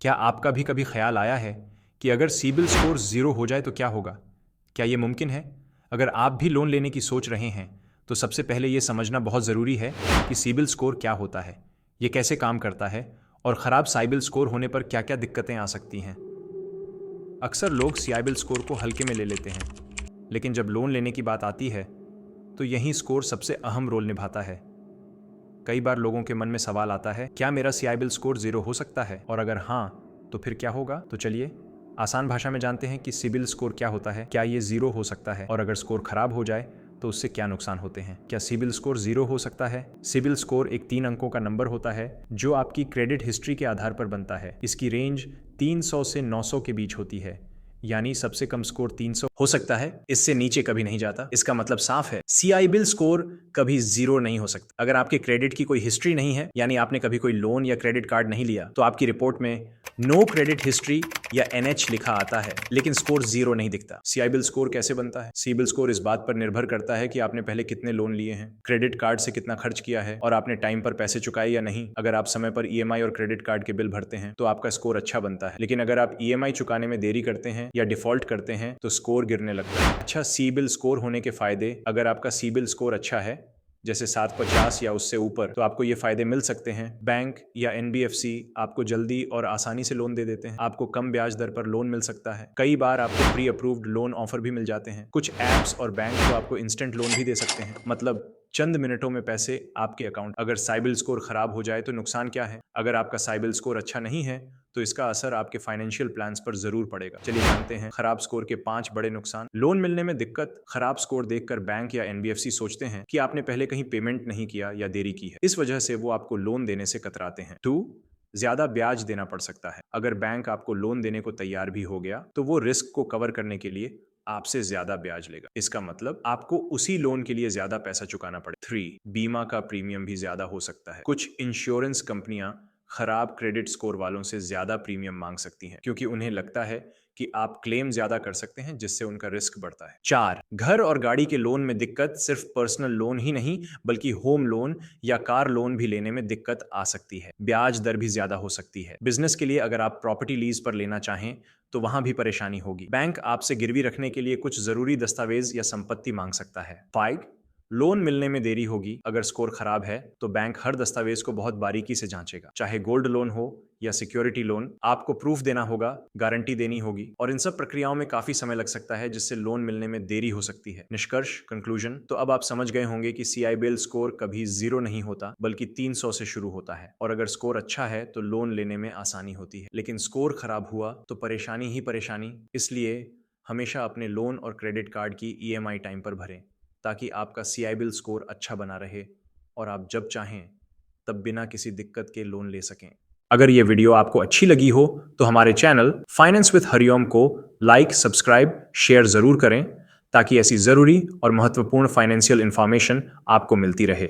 क्या आपका भी कभी ख्याल आया है कि अगर सिबिल स्कोर ज़ीरो हो जाए तो क्या होगा? क्या ये मुमकिन है? अगर आप भी लोन लेने की सोच रहे हैं तो सबसे पहले ये समझना बहुत ज़रूरी है कि सिबिल स्कोर क्या होता है, ये कैसे काम करता है और ख़राब सिबिल स्कोर होने पर क्या क्या दिक्कतें आ सकती हैं। अक्सर लोग सिबिल स्कोर को हल्के में ले लेते हैं, लेकिन जब लोन लेने की बात आती है तो यही स्कोर सबसे अहम रोल निभाता है। कई बार लोगों के मन में सवाल आता है, क्या मेरा सिबिल स्कोर ज़ीरो हो सकता है, और अगर हाँ तो फिर क्या होगा? तो चलिए आसान भाषा में जानते हैं कि सिबिल स्कोर क्या होता है, क्या ये ज़ीरो हो सकता है, और अगर स्कोर खराब हो जाए तो उससे क्या नुकसान होते हैं। क्या सिबिल स्कोर ज़ीरो हो सकता है? सिबिल स्कोर एक 3 अंकों का नंबर होता है जो आपकी क्रेडिट हिस्ट्री के आधार पर बनता है। इसकी रेंज 300 से 900 के बीच होती है, यानी सबसे कम स्कोर 300 हो सकता है, इससे नीचे कभी नहीं जाता। इसका मतलब साफ है, सिबिल स्कोर कभी ज़ीरो नहीं हो सकता। अगर आपके क्रेडिट की कोई हिस्ट्री नहीं है, यानी आपने कभी कोई लोन या क्रेडिट कार्ड नहीं लिया, तो आपकी रिपोर्ट में नो क्रेडिट हिस्ट्री या NH लिखा आता है, लेकिन स्कोर ज़ीरो नहीं दिखता। सिबिल स्कोर कैसे बनता है? सिबिल स्कोर इस बात पर निर्भर करता है कि आपने पहले कितने लोन लिए हैं, क्रेडिट कार्ड से कितना खर्च किया है, और आपने टाइम पर पैसे चुकाए या नहीं। अगर आप समय पर EMI और क्रेडिट कार्ड के बिल भरते हैं तो आपका स्कोर अच्छा बनता है, लेकिन अगर आप EMI चुकाने में देरी करते हैं या डिफॉल्ट करते हैं तो स्कोर गिरने लगता है। अच्छा सिबिल स्कोर होने के फायदे: अगर आपका सिबिल स्कोर अच्छा है, जैसे 750 या उससे ऊपर, तो आपको ये फायदे मिल सकते हैं। बैंक या NBFC आपको जल्दी और आसानी से लोन दे देते हैं। आपको कम ब्याज दर पर लोन मिल सकता है। कई बार आपको प्री अप्रूव्ड लोन ऑफर भी मिल जाते हैं। कुछ ऐप्स और बैंक तो आपको इंस्टेंट लोन भी दे सकते हैं, मतलब चंद मिनटों में पैसे आपके अकाउंट। अगर सिबिल स्कोर खराब हो जाए तो नुकसान क्या है? अगर आपका सिबिल स्कोर अच्छा नहीं है तो इसका असर आपके फाइनेंशियल प्लान्स पर जरूर पड़ेगा। चलिए जानते हैं खराब स्कोर के 5 बड़े नुकसान। लोन मिलने में दिक्कत: खराब स्कोर देखकर बैंक या NBFC सोचते हैं कि आपने पहले कहीं पेमेंट नहीं किया या देरी की है। इस वजह से वो आपको लोन देने से कतराते हैं। 2, ज्यादा ब्याज देना पड़ सकता है। अगर बैंक आपको लोन देने को तैयार भी हो गया तो वो रिस्क को कवर करने के लिए आपसे ज्यादा ब्याज लेगा। इसका मतलब आपको उसी लोन के लिए ज्यादा पैसा चुकाना पड़े। 3, बीमा का प्रीमियम भी ज्यादा हो सकता है। कुछ इंश्योरेंस कंपनियां खराब क्रेडिट स्कोर वालों से ज्यादा प्रीमियम मांग सकती हैं, क्योंकि उन्हें लगता है कि आप क्लेम ज्यादा कर सकते हैं, जिससे उनका रिस्क बढ़ता है। 4, घर और गाड़ी के लोन में दिक्कत: सिर्फ पर्सनल लोन ही नहीं बल्कि होम लोन या कार लोन भी लेने में दिक्कत आ सकती है। ब्याज दर भी ज्यादा हो सकती है। बिजनेस के लिए अगर आप प्रॉपर्टी लीज पर लेना चाहें तो वहां भी परेशानी होगी। बैंक आपसे गिरवी रखने के लिए कुछ जरूरी दस्तावेज या संपत्ति मांग सकता है। 5, लोन मिलने में देरी होगी। अगर स्कोर खराब है तो बैंक हर दस्तावेज को बहुत बारीकी से जांचेगा, चाहे गोल्ड लोन हो या सिक्योरिटी लोन। आपको प्रूफ देना होगा, गारंटी देनी होगी, और इन सब प्रक्रियाओं में काफी समय लग सकता है, जिससे लोन मिलने में देरी हो सकती है। निष्कर्ष, कंक्लूजन, तो अब आप समझ गए होंगे कि सिबिल स्कोर कभी ज़ीरो नहीं होता बल्कि 300 से शुरू होता है, और अगर स्कोर अच्छा है तो लोन लेने में आसानी होती है, लेकिन स्कोर खराब हुआ तो परेशानी ही परेशानी। इसलिए हमेशा अपने लोन और क्रेडिट कार्ड की EMI टाइम पर भरें, ताकि आपका सिबिल स्कोर अच्छा बना रहे और आप जब चाहें तब बिना किसी दिक्कत के लोन ले सकें। अगर ये वीडियो आपको अच्छी लगी हो तो हमारे चैनल फाइनेंस विद हरिओम को लाइक, सब्सक्राइब, शेयर ज़रूर करें, ताकि ऐसी ज़रूरी और महत्वपूर्ण फाइनेंशियल इन्फॉर्मेशन आपको मिलती रहे।